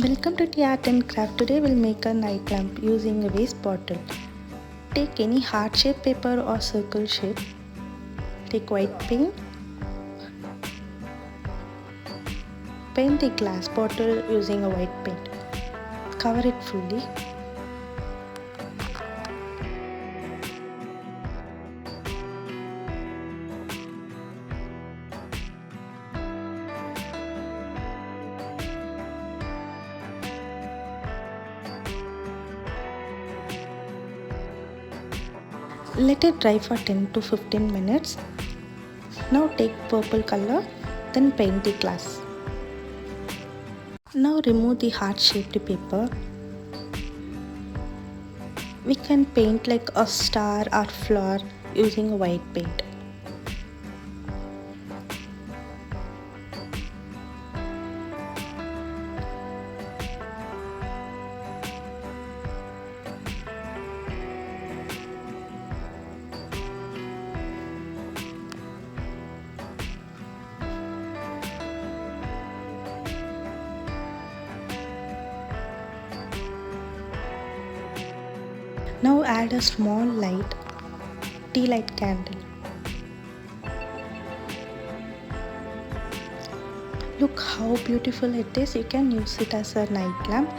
Welcome to Tea Art and Craft. Today we'll make a night lamp using a waste bottle. Take any heart shaped paper or circle shape. Take white paint. Paint the glass bottle using a white paint. Cover it fully. Let it dry for 10 to 15 minutes. Now take purple color, then paint the glass. Now remove the heart shaped paper. We can paint like a star or flower using a white paint. Now add a small light, tea light candle. Look how beautiful it is. You can use it as a night lamp.